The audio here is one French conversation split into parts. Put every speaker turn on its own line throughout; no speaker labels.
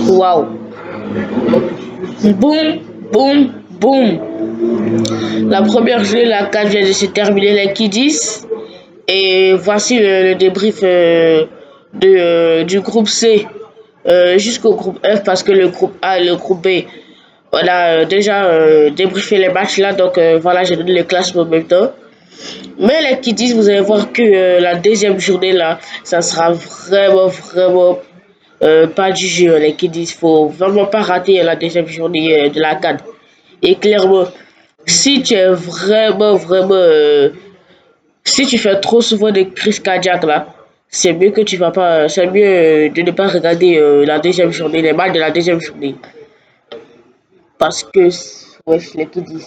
Waouh. Boum, boum, boum. La première journée, la 4 vient de se terminer, les Kiddies. Et voici le débrief du groupe C jusqu'au groupe F parce que le groupe A et le groupe B, on a déjà débriefé les matchs là. Donc voilà, j'ai donné les classes en même temps. Mais les Kiddies, vous allez voir que la deuxième journée là, ça sera vraiment pas du jeu. Les Kiddies, faut vraiment pas rater la deuxième journée de la CAN. Et clairement, si tu es si tu fais trop souvent des crises cardiaques là, c'est mieux que tu vas pas, c'est mieux de ne pas regarder la deuxième journée, les matchs de la deuxième journée. Parce que, ouais, les Kiddies.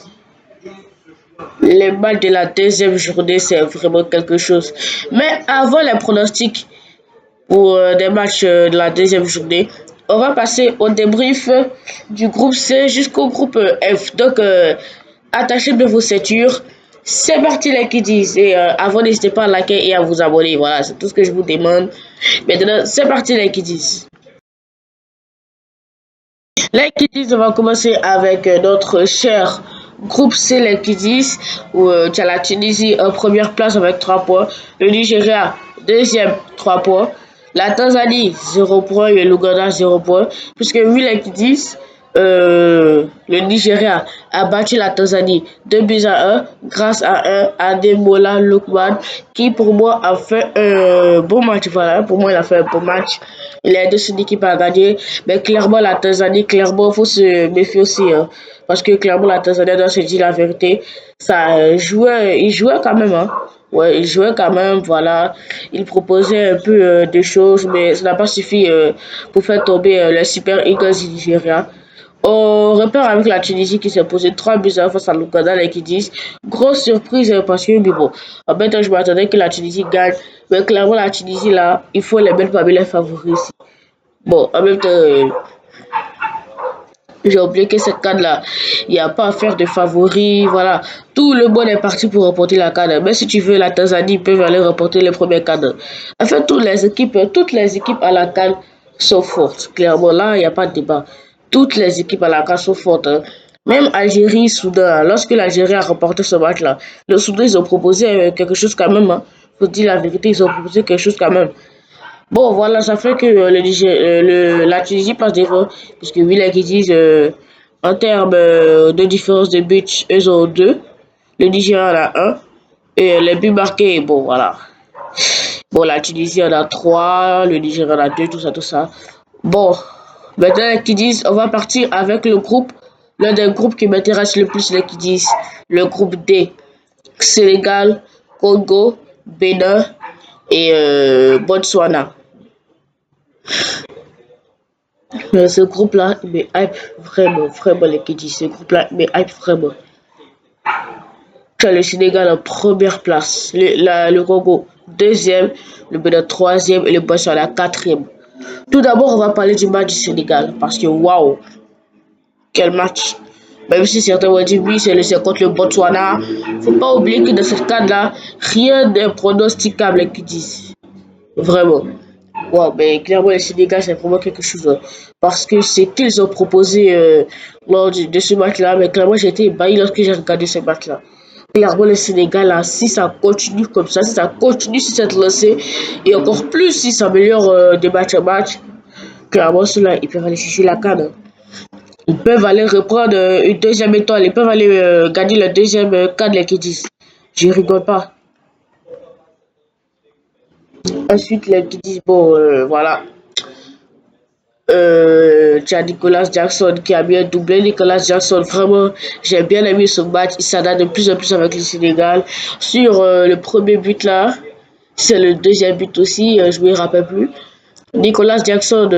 Les matchs de la deuxième journée, c'est vraiment quelque chose. Mais avant les pronostics pour des matchs de la deuxième journée, on va passer au débrief du groupe C jusqu'au groupe F. Donc, attachez bien vos ceintures. C'est parti les kiddies. Et avant, n'hésitez pas à liker et à vous abonner. Voilà, c'est tout ce que je vous demande. Maintenant, c'est parti les kiddies. Les Kiddies, on va commencer avec notre cher groupe C, les Kiddies, où tu as la Tunisie en première place avec 3 points, le Nigeria deuxième 3 points, la Tanzanie 0 points et l'Ouganda 0 points, puisque oui, les Kiddies, le Nigeria a battu la Tanzanie 2 buts à 1 grâce à un Ademola Lookman qui pour moi a fait un bon match. Voilà, pour moi il a fait un bon match. Il a aidé son équipe à gagner. Mais clairement la Tanzanie, clairement il faut se méfier aussi. Hein, parce que clairement la Tanzanie doit se dire la vérité. Ça jouait, il jouait quand même. Hein. Ouais, il jouait quand même, voilà. Il proposait un peu de choses, mais ça n'a pas suffi pour faire tomber le Super Eagles du Nigeria. On repart avec la Tunisie qui s'est posée 3 buts à 1 face à l'Ouganda et qui disent grosse surprise parce que mais bon, en même temps je m'attendais que la Tunisie gagne, mais clairement la Tunisie là, il faut les mettre parmi les favoris aussi. Bon, en même temps, j'ai oublié que cette canne là, il n'y a pas à faire de favoris, voilà. Tout le monde est parti pour remporter la canne. Mais si tu veux, la Tanzanie peuvent aller remporter les premières cannes. En fait, toutes les équipes à la canne sont fortes. Clairement, là, il n'y a pas de débat. Toutes les équipes à la canne sont fortes. Hein. Même Algérie, Soudan, lorsque l'Algérie a remporté ce match-là, le Soudan, ils ont proposé quelque chose quand même. Hein. Faut dire la vérité, ils ont proposé quelque chose quand même. Bon, voilà, ça fait que la Tunisie passe devant, puisque oui, là, qui disent en termes de différence de buts, eux ont deux, le Nigeria en a un, et les buts marqués, bon, voilà. Bon, la Tunisie en a trois, le Nigeria en a deux, tout ça, tout ça. Bon, maintenant, qui disent, on va partir avec le groupe, l'un des groupes qui m'intéresse le plus, les qui disent, le groupe D, Sénégal, Congo, Bénin et Botswana. Ce groupe-là, il me hype vraiment les Kiddies. Ce groupe-là, il me hype vraiment. Tu as le Sénégal en première place, le Congo deuxième, le Bénin troisième et le Botswana quatrième. Tout d'abord, on va parler du match du Sénégal parce que waouh, quel match! Même si certains vont dire oui, c'est contre le Botswana. Faut pas oublier que dans cette cadre-là, rien n'est pronosticable les Kiddies. Vraiment. Wow, mais clairement, les Sénégal, c'est vraiment quelque chose. Hein. Parce que c'est qu'ils ont proposé lors de ce match-là. Mais clairement, j'ai été ébahi lorsque j'ai regardé ce match-là. Clairement, le Sénégal, là, si ça continue comme ça, si ça continue sur cette lancée, et encore plus si ça améliore de match en match, clairement, ceux-là, ils peuvent aller chercher la canne. Hein. Ils peuvent aller reprendre une deuxième étoile. Ils peuvent aller gagner la deuxième canne, les Kiddies. Je rigole pas. Ensuite, les Kiddies, bon, voilà. Tu as Nicolas Jackson qui a bien doublé. Nicolas Jackson, vraiment, j'ai bien aimé ce match. Il s'adapte de plus en plus avec le Sénégal. Sur le premier but là, c'est le deuxième but aussi, je ne me rappelle plus. Nicolas Jackson,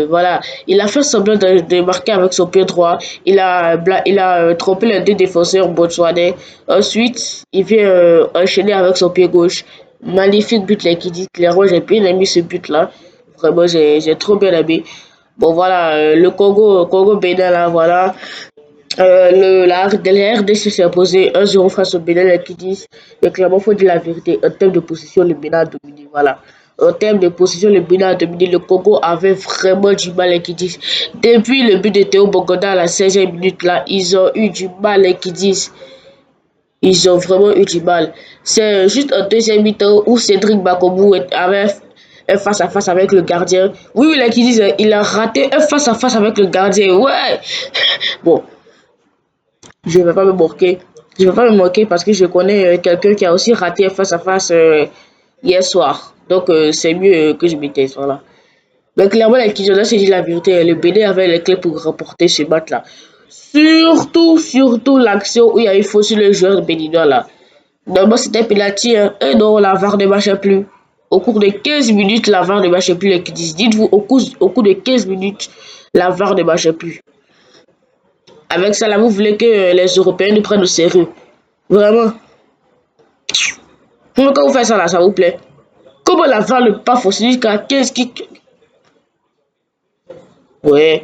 voilà, il a fait semblant de marquer avec son pied droit. Il a trompé les deux défenseurs botswanais. Ensuite, il vient enchaîner avec son pied gauche. Magnifique but là qui dit clairement, j'ai bien aimé ce but là. Vraiment, j'ai trop bien aimé. Bon voilà, le Congo Bénin là, voilà. La RDC s'est imposé 1-0 face au Bénin qui disent mais clairement faut dire la vérité. En termes de position, le Bénin a dominé. Voilà. En termes de position, le Bénin a dominé. Le Congo avait vraiment du mal à Kidis. Depuis le but de Théo Bogoda à la 16e minute, là, ils ont eu du mal à Kidis. Ils ont vraiment eu du mal. C'est juste en deuxième mi-temps où Cédric Bakomou avait un face-à-face avec le gardien. Oui, oui, là, qui disent, il a raté un face-à-face avec le gardien. Ouais. Bon, je ne vais pas me moquer. Je ne vais pas me moquer parce que je connais quelqu'un qui a aussi raté un face-à-face hier soir. Donc, c'est mieux que je me taise. Voilà. Mais clairement, l'équipe de s'est dit la vérité. Le Bénin avait les clés pour remporter ce match-là. Surtout l'action où il y a eu faux sur le joueur béninois là. Normalement, c'était penalty, hein. Et non, la VAR ne marchait plus. Au cours de 15 minutes, la VAR ne marchait plus. Les Kidis. Dites-vous, au cours de 15 minutes, la VAR ne marchait plus. Avec ça, là, vous voulez que les Européens nous prennent au sérieux. Vraiment. Comment vous faites ça, là, ça vous plaît? Comment la VAR ne peut pas fonctionner jusqu'à 15 qui... Ouais.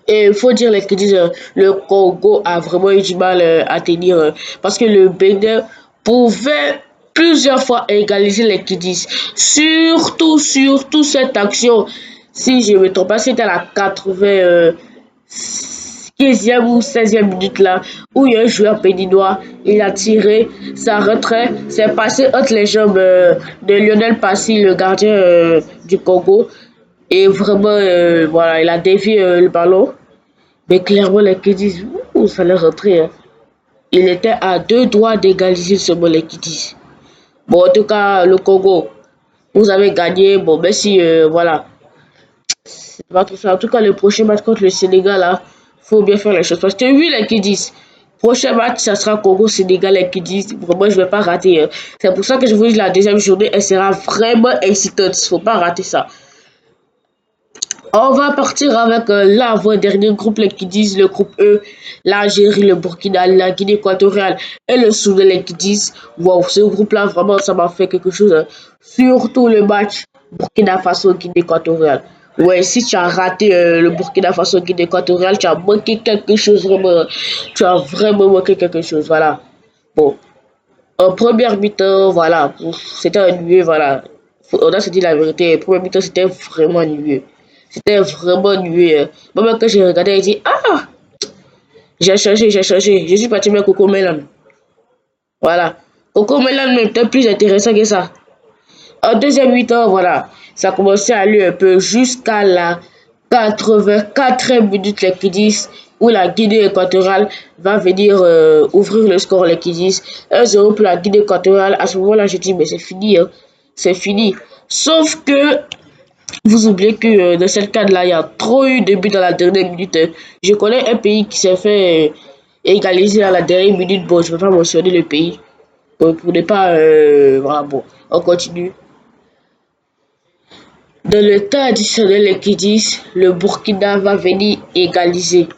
Et il faut dire les Kidis, le Congo a vraiment eu du mal à tenir. Parce que le Bénin pouvait plusieurs fois égaliser les Kidis. Surtout cette action. Si je ne me trompe pas, c'était à la 15e ou 16e minute là, où il y a un joueur béninois, il a tiré, ça retrait, c'est passé entre les jambes de Lionel Passy, le gardien du Congo. Et vraiment, voilà, il a dévié le ballon. Mais clairement, les Kidis, ça leur rentrait, hein. Il était à deux doigts d'égaliser ce les Kidis. Bon, en tout cas, le Congo, vous avez gagné. Bon, merci, voilà. C'est pas tout ça. En tout cas, le prochain match contre le Sénégal, là, faut bien faire les choses. Parce que oui, les Kidis, prochain match, ça sera Congo-Sénégal, les Kidis. Vraiment, je vais pas rater, hein. C'est pour ça que je vous dis la deuxième journée, elle sera vraiment excitante. Faut pas rater ça. On va partir avec l'avant-dernier groupe, les Kidis, le groupe E, l'Algérie, le Burkina, la Guinée équatoriale et le Soudan, les Kidis. Wow, ce groupe-là, vraiment, ça m'a fait quelque chose, hein. Surtout le match Burkina Faso-Guinée équatoriale. Ouais, si tu as raté le Burkina Faso-Guinée équatoriale, tu as manqué quelque chose, vraiment. Tu as vraiment manqué quelque chose, voilà. Bon, en première mi-temps, voilà, c'était ennuyeux, voilà. On a se dit la vérité, en première mi-temps, c'était vraiment ennuyeux. C'était vraiment ennuyeux. Même quand j'ai regardé, j'ai dit, ah, j'ai changé. Je suis parti avec Coco Melon. Voilà. Coco Melon était plus intéressant que ça. En deuxième mi-temps, voilà, ça a commencé à aller un peu jusqu'à la 84e minute, les Kidis, où la Guinée équatoriale va venir ouvrir le score, les Kidis. 1-0 pour la Guinée équatoriale. À ce moment-là, j'ai dit, mais c'est fini, hein. C'est fini. Sauf que vous oubliez que dans cette cadre-là, il y a trop eu de buts dans la dernière minute, hein. Je connais un pays qui s'est fait égaliser à la dernière minute. Bon, je ne vais pas mentionner le pays pour ne pas... voilà, bon, on continue. Dans le temps additionnel, les Kidis, le Burkina va venir égaliser.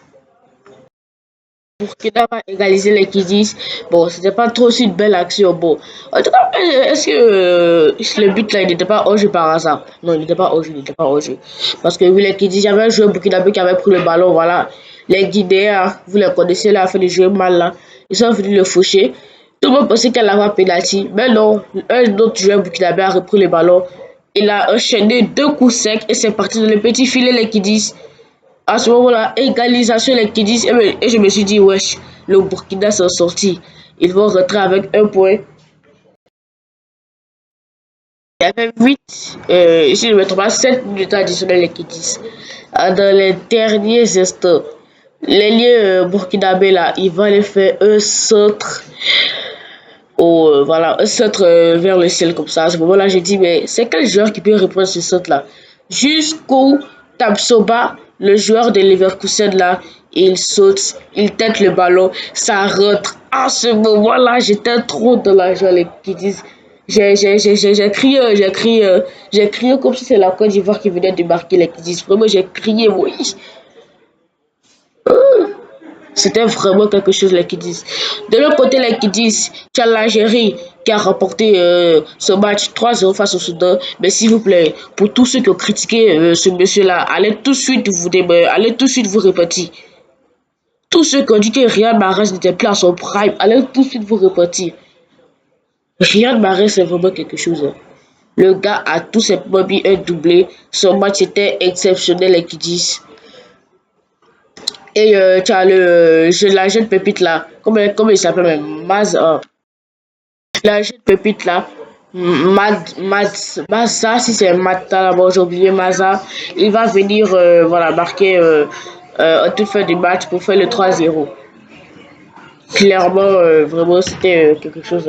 Burkina va égaliser les Kidis. Bon, c'était pas trop aussi une belle action. Bon, en tout cas, est-ce que le but là, il n'était pas hors jeu par hasard? Non, il n'était pas hors jeu, il n'était pas hors jeu. Parce que oui, les Kidis, il y avait un joueur burkinabé qui avait pris le ballon, voilà. Les Guinéens, vous les connaissez là, fait le jeu mal là. Ils sont venus le faucher. Tout le monde pensait qu'elle avait un penalty. Mais non, un autre joueur burkinabé a repris le ballon. Il a enchaîné deux coups secs et c'est parti dans le petit filet, les Kidis. À ce moment-là, égalisation, les Kidis. Et je me suis dit, wesh, le Burkina s'en sorti. Ils vont rentrer avec un point. Il y avait 8, si je ne me trompe pas, 7 minutes additionnelles, les Kidis. Dans les derniers instants, l'ailier burkinabé là, il va aller faire un centre. Voilà, un centre vers le ciel comme ça. À ce moment-là, j'ai dit, mais c'est quel joueur qui peut reprendre ce centre-là? Jusqu'au Tabsoba, le joueur de Leverkusen là, il saute, il tête le ballon, ça rentre. À ce moment-là, j'étais trop dans la joie, les qui disent. J'ai crié comme si c'est la Côte d'Ivoire qui venait de marquer les qui disent. Vraiment, j'ai crié, oui. C'était vraiment quelque chose, les Kidis. De l'autre côté, les Kidis, tu as l'Algérie qui a remporté ce match 3-0 face au Soudan. Mais s'il vous plaît, pour tous ceux qui ont critiqué ce monsieur-là, allez tout de suite vous repentir. Tous ceux qui ont dit que Riyad Mahrez n'était plus à son prime, allez tout de suite vous repentir. Riyad Mahrez, c'est vraiment quelque chose, hein. Le gars a tout simplement mis un doublé. Son match était exceptionnel, les Kiddies. Et tu as la jeune pépite là. Comment il s'appelle même? La jeune pépite là. Maza, si c'est Mata là-bas, j'ai oublié Maza. Il va venir voilà, marquer en toute fin du match pour faire le 3-0. Clairement, vraiment, c'était quelque chose.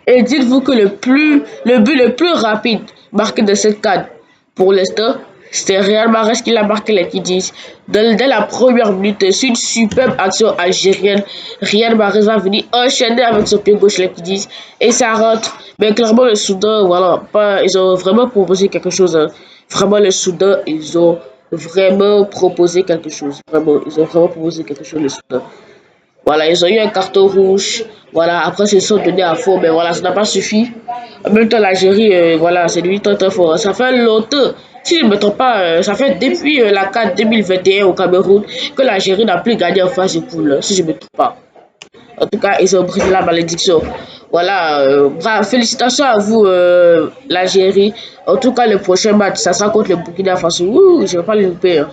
Et dites-vous que le but le plus rapide marqué de cette CAN pour l'instant, c'était Real Mahrez qui l'a marqué, les Kiddies. Dès la première minute, c'est une superbe action algérienne. Real Mahrez va venir enchaîner avec son pied gauche, les Kiddies, et ça rentre. Mais clairement, le Soudan, voilà, ils ont vraiment proposé quelque chose. Hein. Vraiment, le Soudan, ils ont vraiment proposé quelque chose. Vraiment, ils ont vraiment proposé quelque chose, le Soudan. Voilà, ils ont eu un carton rouge. Voilà, après, ils se sont donnés à fond, mais voilà, ça n'a pas suffi. En même temps, l'Algérie, voilà, c'est lui très très fort. Ça fait longtemps, si je ne me trompe pas, ça fait depuis la CAN 2021 au Cameroun que l'Algérie n'a plus gagné en phase de poule, si je ne me trompe pas. En tout cas, ils ont brisé la malédiction. Voilà, bravo, félicitations à vous, l'Algérie. En tout cas, le prochain match, ça sera contre le Burkina Faso. Ouh, je ne vais pas le louper. Hein.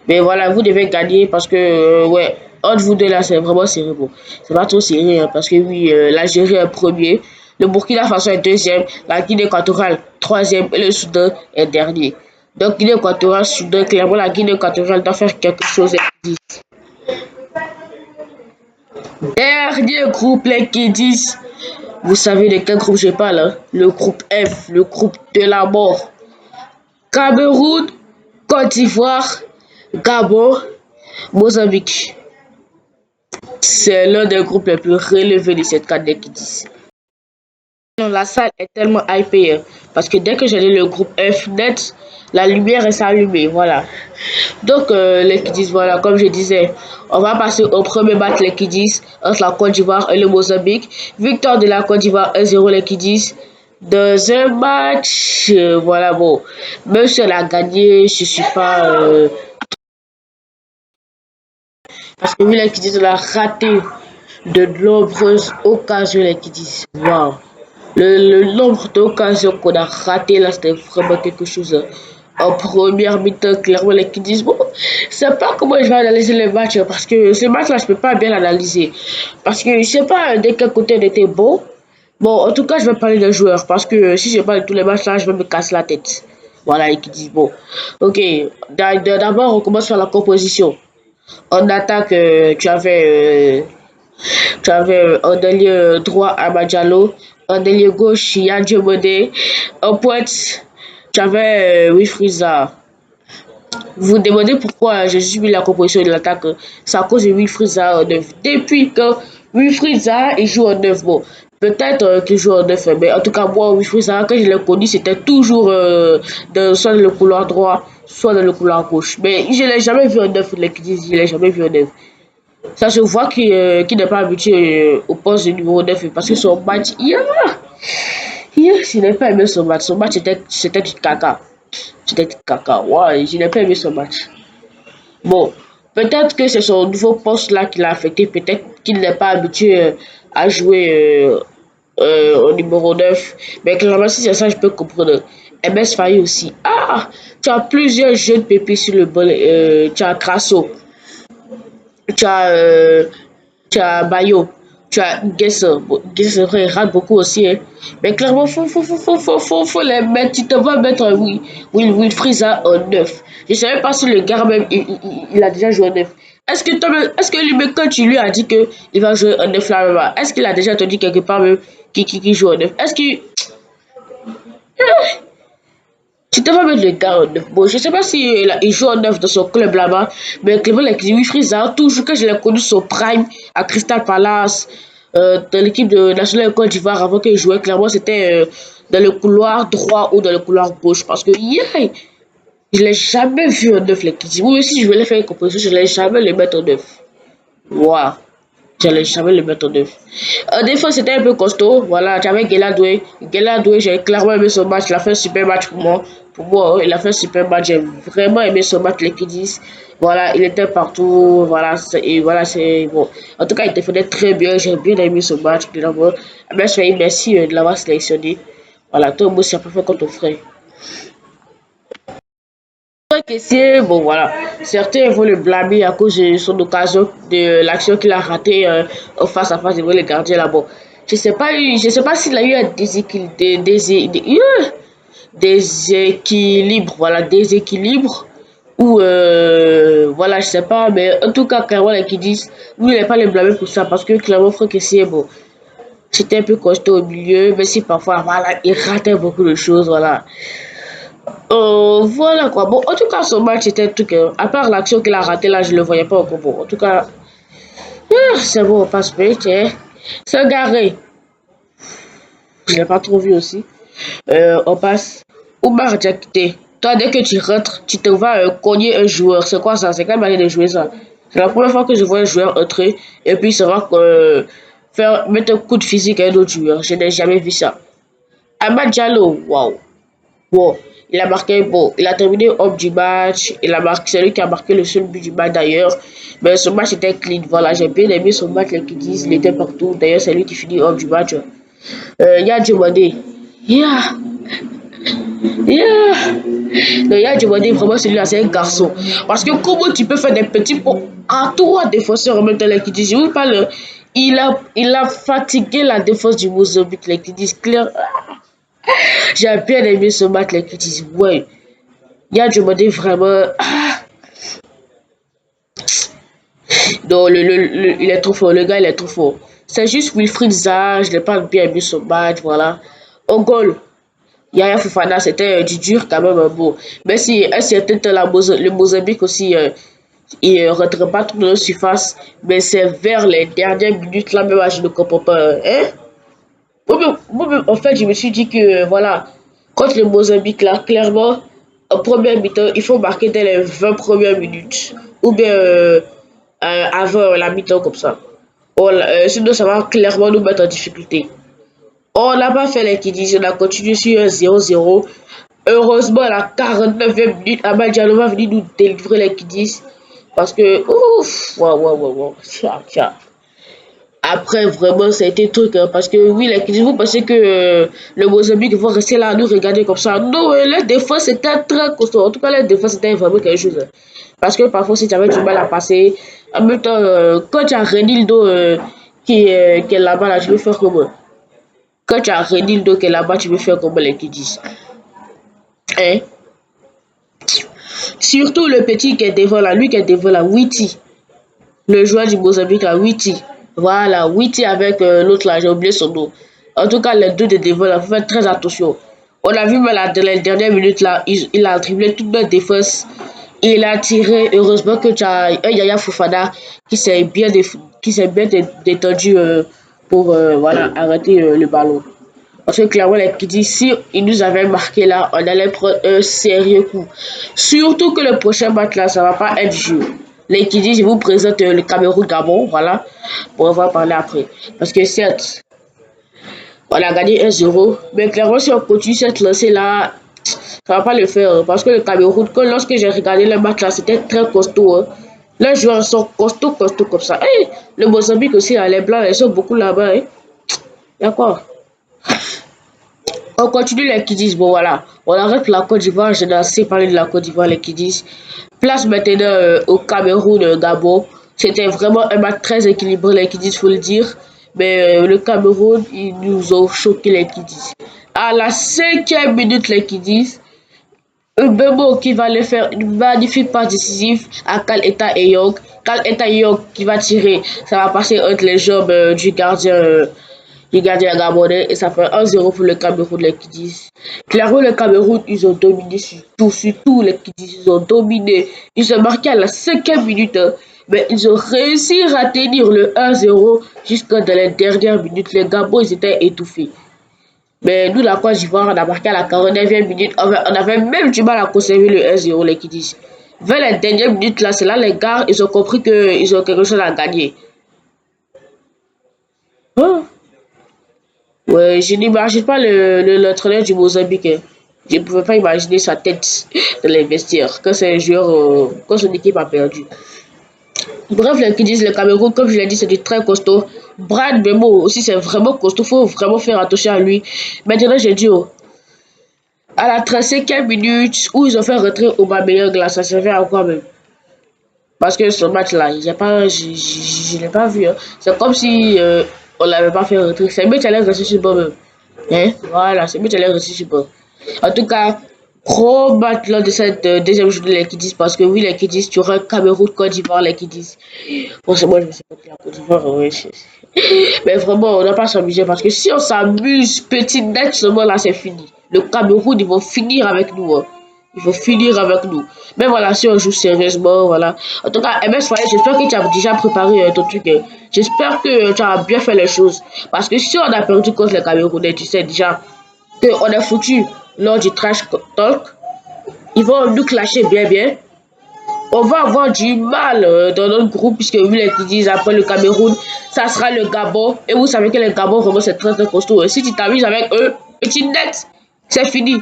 Mais voilà, vous devez gagner parce que, ouais, entre vous deux là, c'est vraiment serré. Bon, c'est pas trop serré hein, parce que oui, l'Algérie est premier, le Burkina Faso est deuxième, la Guinée équatoriale troisième et le Soudan est dernier. Donc, Guinée équatoriale, Soudan, clairement, la Guinée équatoriale doit faire quelque chose. Dernier groupe, les Kiddies. Vous savez de quel groupe je parle, hein? Le groupe F, le groupe de la mort. Cameroun, Côte d'Ivoire, Gabon, Mozambique. C'est l'un des groupes les plus relevés de cette CAN des Kiddies. La salle est tellement hypée hein, parce que dès que j'ai le groupe F net, la lumière est allumée, voilà. Donc les Kiddies, voilà, comme je disais, on va passer au premier match les Kiddies entre la Côte d'Ivoire et le Mozambique. Victoire de la Côte d'Ivoire 1-0 les Kiddies. Dans un match, voilà, bon, même si elle a gagné, je suis pas... parce que oui, les Kiddies, on a raté de nombreuses occasions, les Kiddies. Waouh! Le nombre d'occasions qu'on a raté là, c'était vraiment quelque chose. Hein. En première mi-temps, clairement, les qui disent, bon, je sais pas comment je vais analyser le match, hein, parce que ce match-là, je peux pas bien l'analyser. Parce que je sais pas de quel côté il était bon. Bon, en tout cas, je vais parler des joueurs, parce que si je parle de tous les matchs là, je vais me casser la tête. Voilà, les qui disent, bon. Ok, d'abord, on commence par la composition. En attaque, tu avais en ailier droit Abadjalo, en ailier gauche Yann Djemode, en pointe tu avais Wifriza. Vous vous demandez pourquoi j'ai suivi la composition de l'attaque. C'est à cause de Wifriza en neuf. Depuis que Wifriza il joue en neuf, bon, peut-être qu'il joue en neuf, mais en tout cas, moi, Wifriza, quand je l'ai connu, c'était toujours soit dans le couloir droit, soit dans le couloir gauche. Mais je ne l'ai jamais vu en neuf, les qui disent, je ne l'ai jamais vu en neuf. Ça se voit qu'il n'est pas habitué au poste de numéro 9 parce que son match, je n'ai pas aimé son match. Son match c'était du caca. C'était du caca. Ouais, je n'ai pas aimé son match. Bon, peut-être que c'est son nouveau poste là qui l'a affecté. Peut-être qu'il n'est pas habitué à jouer au numéro 9. Mais clairement, si c'est ça, je peux comprendre. MS Faye aussi. Ah, tu as plusieurs jeunes pépés sur le bol. Tu as Crasso. Tu as, tu as Bayo, tu as Guesser. Bon, Guesser il rate beaucoup aussi. Hein. Mais clairement, faut les mettre. Tu te vas mettre Will Frieza en 9. Je ne savais pas si le gars même, il a déjà joué en 9. Est-ce que lui, quand tu lui as dit qu'il va jouer en 9 là, est-ce qu'il a déjà te dit quelque part même qui joue en 9? Est-ce qu'il. Tu devrais mettre le gars en neuf. Bon, je sais pas si il joue en neuf dans son club là-bas, mais Clément Wilfried Zaha, toujours que je l'ai connu son prime à Crystal Palace, dans l'équipe de nationale de Côte d'Ivoire avant qu'il jouait, clairement c'était dans le couloir droit ou dans le couloir gauche. Parce que je l'ai jamais vu en neuf, les Kiddies. Moi aussi, je voulais faire une composition, je l'ai jamais le mettre en neuf. Waouh! J'allais jamais le mettre en neuf. Des fois, c'était un peu costaud. Voilà, j'avais Geladoué. Geladoué, j'ai clairement aimé son match. Il a fait un super match pour moi. Pour moi, il a fait un super match. J'ai vraiment aimé son match, les Kiddies. Voilà, il était partout. Voilà, et voilà, c'est bon. En tout cas, il défendait très bien. J'ai bien aimé son match. Merci de l'avoir sélectionné. Voilà, toi aussi, ça peut faire comme ton frère. Caissier, bon voilà, certains vont le blâmer à cause de son occasion, de l'action qu'il a ratée face à face devant les gardiens là-bas. Je sais pas s'il a eu un déséquilibre, voilà, déséquilibre, ou voilà, je sais pas, mais en tout cas, clairement, les qui disent, lui, il n'est pas le blâmer pour ça, parce que clairement, Franck Caissier, bon, c'était un peu costaud au milieu, mais si parfois, voilà, il ratait beaucoup de choses, voilà. Voilà quoi. Bon, en tout cas, son match était un truc. À part l'action qu'il a ratée là, je le voyais pas encore. Bon, en tout cas, c'est bon, on passe vite. C'est garé. Je l'ai pas trop vu aussi. On passe. Oumar Diakité. Toi, dès que tu rentres, tu te vas cogner un joueur. C'est quoi ça? C'est quelle manière de jouer ça? C'est la première fois que je vois un joueur entrer et puis se va faire mettre un coup de physique à un autre joueur. Je n'ai jamais vu ça. Amad Diallo, waouh. Bon, il a marqué, bon, il a terminé homme du match. Il a marqué, c'est lui qui a marqué le seul but du match d'ailleurs. Mais ce match était clean. Voilà, j'ai bien aimé son match, les qui disent, il était partout. D'ailleurs, c'est lui qui finit homme du match. Ya Djemade. Yeah, yeah. Non, Ya Djemade, vraiment, celui-là, c'est un garçon. Parce que comment tu peux faire des petits pots à trois défenseurs en même temps, les qui disent, je vous parle, il a fatigué la défense du Mozambique, les qui disent, clair. J'ai bien aimé ce match, les qui disent, ouais. Ya Djemade, vraiment. Donc, il est trop fort, le gars, il est trop fort. C'est juste Wilfried Zaha, je n'ai pas bien aimé son match, voilà. Au goal, Yaya Fofana, c'était du dur quand même, bon. Mais si, un certain temps, le Mozambique aussi, il ne rentre pas trop dans la surface, mais c'est vers les dernières minutes, là, même, je ne comprends pas, hein. Moi-même, en fait, je me suis dit que, voilà, contre le Mozambique, là, clairement, en première mi-temps, il faut marquer dès les 20 premières minutes. Ou bien avant la mi-temps, comme ça. Sinon, ça va clairement nous mettre en difficulté. On n'a pas fait l'équilibre, on a continué sur un 0-0. Heureusement, à la 49e minute, Amad Diallo va venir nous délivrer l'équilibre. Parce que, ouf, waouh, tcha. Après, vraiment, ça a été truc, hein, parce que oui, vous pensez que le Mozambique va rester là à nous regarder comme ça. Non, les défense c'était très costaud. En tout cas, les défense c'était vraiment quelque chose, hein. Parce que parfois, si tu avais du mal à passer, en même temps, quand tu as Renildo qui est là-bas, là, tu veux faire comment? Quand tu as Renildo qui est là-bas, tu veux faire comment, les qui disent? Hein? Surtout le petit qui est devant là, lui qui est devant là, Witty. Le joueur du Mozambique à Witty. Voilà, Witty avec l'autre là, j'ai oublié son nom. En tout cas, les deux de devant là, faut faire très attention. On a vu mais là, dans les dernières minutes là, il a dribblé toute notre défense. Il a tiré. Heureusement que tu as un Yaya Fofana qui s'est bien détendu pour voilà, arrêter le ballon. Parce que clairement, les Kidis, si ils nous avaient marqué là, on allait prendre un sérieux coup. Surtout que le prochain match là, ça va pas être jeu. Les Kidis, je vous présente le Cameroun-Gabon, voilà, pour en parler après. Parce que certes, on a gagné 1-0, mais clairement, si on continue cette lancée là, ça va pas le faire. Parce que le Cameroun, lorsque j'ai regardé le match là, c'était très costaud, hein. Les joueurs sont costauds comme ça. Hey, le Mozambique aussi, les Blancs, ils sont beaucoup là-bas. Hein. D'accord. On continue les Kidis. Bon, voilà. On arrête la Côte d'Ivoire. Je n'ai assez parlé de la Côte d'Ivoire, les Kidis. Place maintenant au Cameroun, Gabon. C'était vraiment un match très équilibré, les Kidis, faut le dire. Mais le Cameroun, ils nous ont choqué, les Kidis. À la 5e minute, les Kidis, Bebo qui va le faire une magnifique passe décisive à Kal Eta Eyong. Kal Eta Eyong qui va tirer. Ça va passer entre les jambes du gardien gabonais et ça fait 1-0 pour le Cameroun, les Kidis. Clairement, le Cameroun, ils ont dominé sur tout les Kidis, ils ont dominé. Ils ont marqué à la 5e minute, hein, mais ils ont réussi à tenir le 1-0 jusqu'à dans les dernières minutes. Les Gabons, ils étaient étouffés. Mais nous, la Côte d'Ivoire, on a marqué à la 49e minute. On avait même du mal à conserver le 1-0, les Kidis. Vers les dernières minutes, là, c'est là les gars, ils ont compris qu'ils ont quelque chose à gagner. Oh. Ouais, je n'imagine pas l'entraîneur du Mozambique, hein. Je ne pouvais pas imaginer sa tête dans les vestiaires quand c'est un joueur, quand son équipe a perdu. Bref, les qui disent le Cameroun, comme je l'ai dit, c'est du très costaud. Brad Bemo aussi, c'est vraiment costaud. Il faut vraiment faire attention à lui. Maintenant, j'ai dit, oh, à la 35e minute où ils ont fait rentrer Aubameyang là, ça servait à quoi même? Parce que ce match-là, je l'ai pas vu, hein. C'est comme si on l'avait pas fait rentrer. C'est mieux qu'elle rester sur le banc même. Hein? Voilà, c'est mieux qu'elle rester sur le banc. En tout cas, gros match lors de cette deuxième journée, les Kiddies, parce que oui, les Kiddies, tu auras Cameroun, Côte d'Ivoire, les Kiddies. Bon, c'est moi, je me suis pas la Côte d'Ivoire, ouais. Mais vraiment, on n'a pas s'amuser parce que si on s'amuse, petite date seulement là, c'est fini. Le Cameroun, ils vont finir avec nous, hein. Il faut finir avec nous. Mais voilà, si on joue sérieusement, voilà. En tout cas, MS Foyer, j'espère que tu as déjà préparé ton truc, hein. J'espère que tu as bien fait les choses. Parce que si on a perdu contre les Camerounais, tu sais déjà qu'on est foutu lors du trash talk. Ils vont nous clasher bien, bien. On va avoir du mal dans notre groupe, puisque vu les qui disent après le Cameroun, ça sera le Gabon. Et vous savez que les Gabon, vraiment, c'est très très costaud. Et si tu t'amuses avec eux, petite net, c'est fini.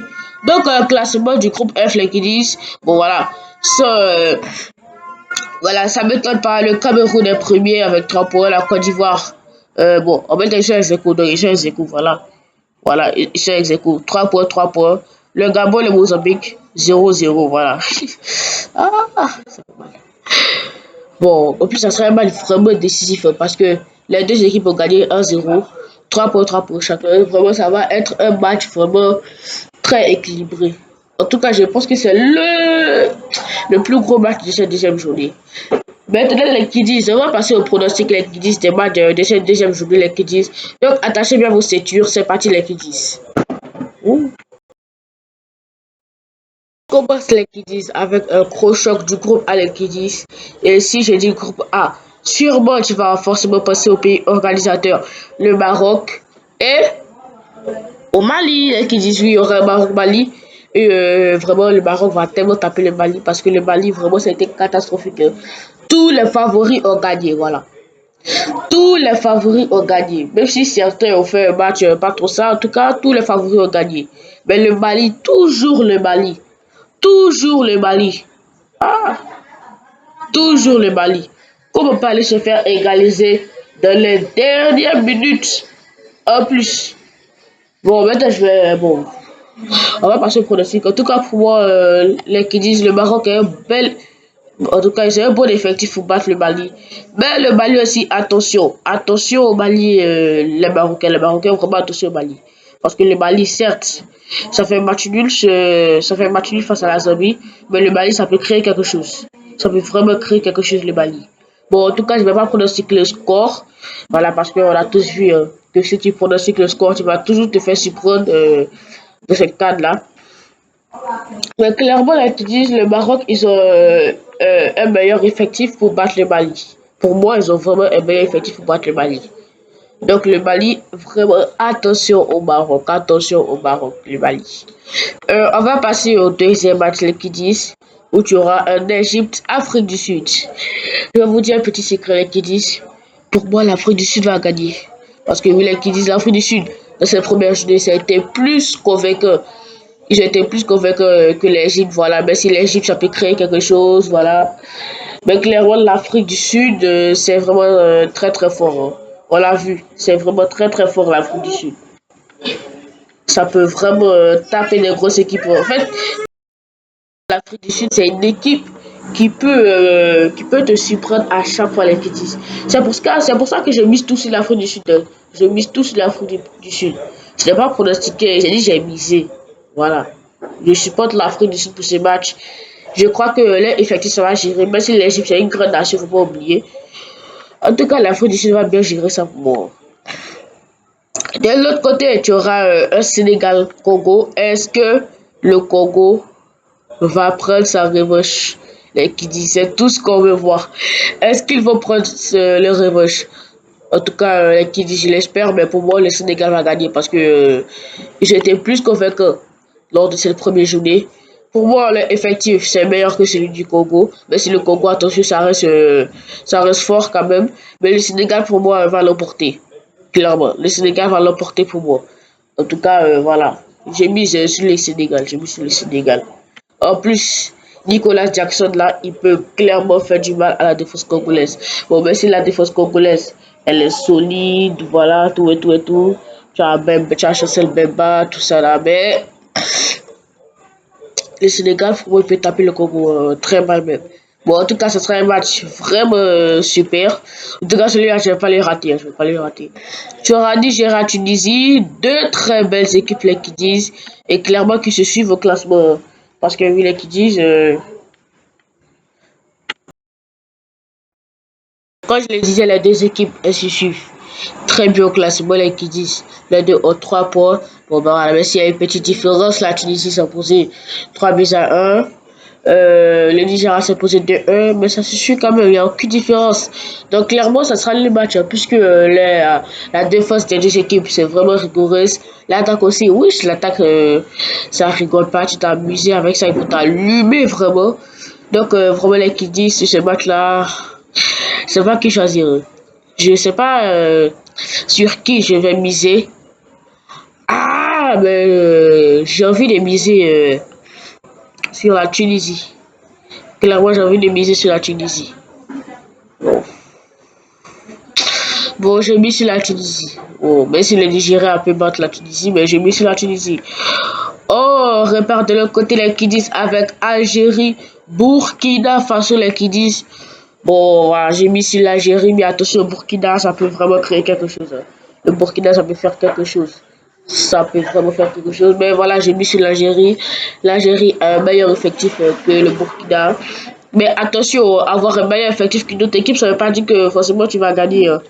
Donc, classement du groupe F, les qui disent, bon voilà, ça, voilà, ça m'étonne pas. Le Cameroun est premier avec 3 points, la Côte d'Ivoire. Bon, en même temps, ils sont ex aequo, donc ils sont ex aequo, voilà. Voilà, ils sont ex aequo. 3 points, 3 points. Le Gabon, le Mozambique, 0-0, voilà. Ah, ça fait mal. Bon, en plus, ça serait un match vraiment décisif parce que les deux équipes ont gagné 1-0, 3 points, 3 pour chacun. Vraiment, ça va être un match vraiment très équilibré. En tout cas, je pense que c'est le plus gros match de cette deuxième journée. Maintenant, les Kiddies, on va passer au pronostic les Kiddies des matchs de cette deuxième journée, les Kiddies. Donc, attachez bien vos ceintures, c'est parti les Kiddies. Ouh. Commence les Kiddies avec un gros choc du groupe A les Kiddies. Et si je dis groupe A, sûrement tu vas forcément passer au pays organisateur, le Maroc et au Mali. Les Kiddies, oui, il y aura Maroc-Mali. Et vraiment, le Maroc va tellement taper le Mali parce que le Mali, vraiment, ça a été catastrophique, hein. Tous les favoris ont gagné, voilà. Tous les favoris ont gagné. Même si certains ont fait un match pas trop ça, en tout cas, tous les favoris ont gagné. Mais le Mali, toujours le Mali. Toujours le Mali. Ah, toujours le Mali. Comment on peut aller se faire égaliser dans les dernières minutes en plus? Bon, maintenant je vais. Bon, on va passer au pronostic. En tout cas, pour moi, les qui disent le Maroc est un bel. En tout cas, c'est un bon effectif pour battre le Mali. Mais le Mali aussi, attention. Attention au Mali, les Marocains. Les Marocains, vraiment attention au Mali. Parce que le Mali, certes, ça fait un match nul, ça fait un match nul face à la Zambie. Mais le Mali, ça peut créer quelque chose. Ça peut vraiment créer quelque chose, le Mali. Bon, en tout cas, je ne vais pas pronostiquer le score. Voilà, parce qu'on a tous vu que si tu pronostiques le score, tu vas toujours te faire surprendre de cette cadre-là. Mais clairement, là, tu dis, le Maroc, ils ont un meilleur effectif pour battre le Mali. Pour moi, ils ont vraiment un meilleur effectif pour battre le Mali. Donc, le Mali, vraiment, attention au Maroc, le Mali. On va passer au deuxième match, les Kiddies, où tu auras un Égypte, Afrique du Sud. Je vais vous dire un petit secret, les Kiddies. Pour moi, l'Afrique du Sud va gagner. Parce que oui, les Kiddies, l'Afrique du Sud, dans cette première journée, ça a été plus convaincant. Ils étaient plus convaincus que l'Égypte, voilà. Mais si l'Égypte, ça peut créer quelque chose, voilà. Mais clairement, l'Afrique du Sud, c'est vraiment très très fort, hein. On l'a vu, c'est vraiment très très fort l'Afrique du Sud. Ça peut vraiment taper les grosses équipes. En fait, l'Afrique du Sud, c'est une équipe qui peut te surprendre à chaque fois les critiques. C'est pour ça que je mise tout sur l'Afrique du Sud, hein. Je mise tout sur l'Afrique du Sud. Je n'ai pas pronostiqué, j'ai dit j'ai misé. Voilà. Je supporte l'Afrique du Sud pour ce match. Je crois que l'effectif ça va gérer. Même si l'Égypte est une grande nation, il ne faut pas oublier. En tout cas, l'Afrique du Sud va bien gérer ça pour moi. De l'autre côté, tu auras un Sénégal-Congo. Est-ce que le Congo va prendre sa revanche? Les qui disaient tout ce qu'on veut voir. Est-ce qu'ils vont prendre le revanche? En tout cas, les qui disent, je l'espère, mais pour moi, le Sénégal va gagner parce que j'étais plus convaincu lors de cette première journée. Pour moi, l'effectif, c'est meilleur que celui du Congo. Mais si le Congo, attention, ça reste fort quand même. Mais le Sénégal, pour moi, va l'emporter. Clairement, le Sénégal va l'emporter pour moi. En tout cas, voilà. J'ai mis sur le Sénégal. J'ai mis sur le Sénégal. En plus, Nicolas Jackson, là, il peut clairement faire du mal à la défense congolaise. Bon, mais si la défense congolaise, elle est solide, voilà, tout et tout et tout. Tu as Chancel Bemba, tout ça là. Mais le Sénégal, il peut taper le Congo très mal même. Bon, en tout cas, ce sera un match vraiment super. En tout cas, celui-là, je ne vais pas les rater. Je vais pas les rater. Tu auras Nigeria, Tunisie, deux très belles équipes, les qui disent, et clairement qui se suivent au classement. Parce que oui, les qui disent, quand je les disais, les deux équipes, elles se suivent très bien au classement, les qui disent, les deux ont 3 points. Bon, bah voilà, mais s'il y a une petite différence, la Tunisie s'est posée 3 buts à 1. Le Nigeria s'est posé 2-1, mais ça se suit quand même, il n'y a aucune différence. Donc clairement, ça sera le match, hein, puisque la défense des deux équipes, c'est vraiment rigoureuse. L'attaque aussi, oui, l'attaque, ça rigole pas, tu t'es amusé avec ça, il faut t'allumer vraiment. Donc vraiment, les qui disent sur ce match-là, c'est pas qui choisir. Je sais pas sur qui je vais miser. Ah, mais j'ai envie de miser sur la Tunisie. Clairement, j'ai envie de miser sur la Tunisie. Bon, bon j'ai mis sur la Tunisie. Bon, même si le Nigeria peut battre la Tunisie, mais j'ai mis sur la Tunisie. Oh, on repart de l'autre côté les Kidis avec Algérie, Burkina Faso les Kidis. Bon, voilà, j'ai mis sur l'Algérie, mais attention, Burkina, ça peut vraiment créer quelque chose, hein. Le Burkina, ça peut faire quelque chose. Ça peut vraiment faire quelque chose. Mais voilà, j'ai mis sur l'Algérie. L'Algérie a un meilleur effectif que le Burkina. Mais attention, avoir un meilleur effectif qu'une autre équipe, ça ne veut pas dire que forcément tu vas gagner, hein.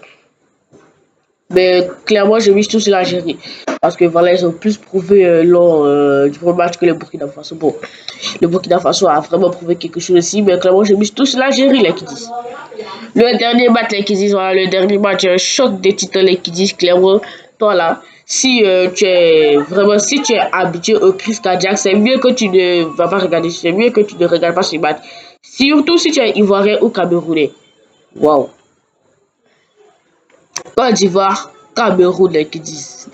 Mais clairement, je mise tout sur l'Algérie. Parce que voilà, ils ont plus prouvé lors du premier match que le Burkina Faso. Bon, le Burkina Faso a vraiment prouvé quelque chose aussi. Mais clairement, je mise tout sur l'Algérie, là, qui disent. Le dernier match, les qui disent, voilà, le dernier match, un choc des titans, les qui disent clairement, toi là, si tu es vraiment, si tu es habitué au crise cardiaque, c'est mieux que tu ne vas pas regarder, c'est mieux que tu ne regardes pas ce match. Surtout si tu es ivoirien ou camerounais. Waouh. Côte d'Ivoire, Cameroun, les qui disent.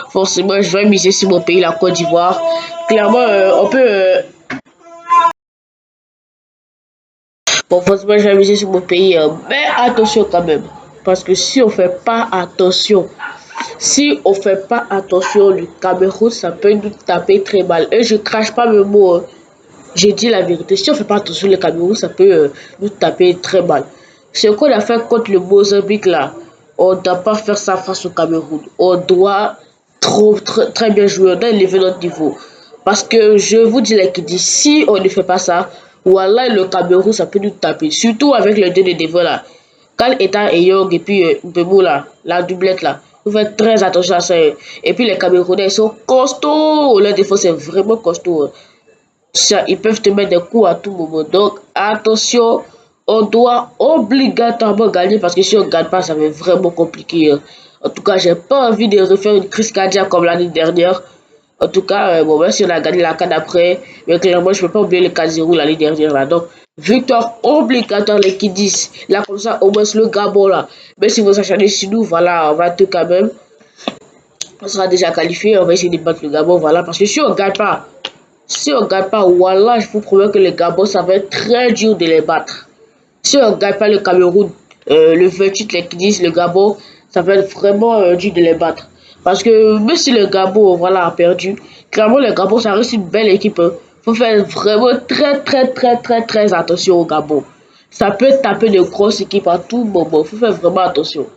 Forcément, je vais miser sur mon pays, la Côte d'Ivoire. Clairement, on peut. Bon, forcément, je vais miser sur mon pays, mais attention quand même. Parce que si on fait pas attention, si on fait pas attention, le Cameroun, ça peut nous taper très mal. Et je crache pas mes mots, hein. J'ai dit la vérité. Si on fait pas attention, le Cameroun, ça peut nous taper très mal. Ce qu'on a fait contre le Mozambique, là, on ne doit pas faire ça face au Cameroun. On doit très bien jouer. On doit élever notre niveau. Parce que je vous dis, là, qui dit, si on ne fait pas ça, voilà, le Cameroun, ça peut nous taper. Surtout avec le deux de devant, là. Quand Eta et Young et puis Mbemou là, la doublette là, vous faites très attention à ça, hein. Et puis les Camerounais ils sont costauds, leur défense est vraiment costaud, hein. Ça, ils peuvent te mettre des coups à tout moment. Donc attention, on doit obligatoirement gagner parce que si on ne gagne pas, ça va être vraiment compliqué, hein. En tout cas, j'ai pas envie de refaire une crise cardiaque comme l'année dernière. En tout cas, bon, même si on a gagné la CAN après, mais clairement, je ne peux pas oublier le 4-0 l'année dernière là. Donc, victoire obligatoire, les Kidis. Là, comme ça, au moins, le Gabon là. Même si vous achetez sur nous, voilà, on va tout quand même. On sera déjà qualifié, on va essayer de battre le Gabon, voilà. Parce que si on gagne pas, voilà, je vous promets que le Gabon, ça va être très dur de les battre. Si on ne gagne pas le Cameroun, le 28, les Kidis, le Gabon, ça va être vraiment dur de les battre. Parce que même si le Gabon voilà, a perdu, clairement le Gabon, ça reste une belle équipe, hein. Faut faire vraiment très attention au Gabon. Ça peut taper de grosses équipes à tout moment. Faut faire vraiment attention.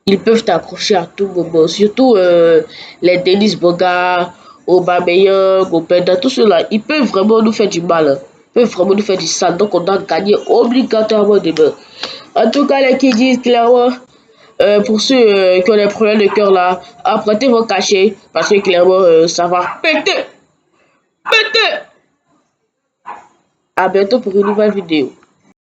Ils peuvent t'accrocher à tout moment. Surtout les Denis Boga, Aubameyang, Openda, tout cela, ils peuvent vraiment nous faire du mal, hein. Ils peuvent vraiment nous faire du sale. Donc on doit gagner obligatoirement demain. En tout cas, les qui disent clairement, pour ceux qui ont des problèmes de cœur là, apprêtez vos cachets parce que clairement, ça va péter. Péter. À bientôt pour une nouvelle vidéo.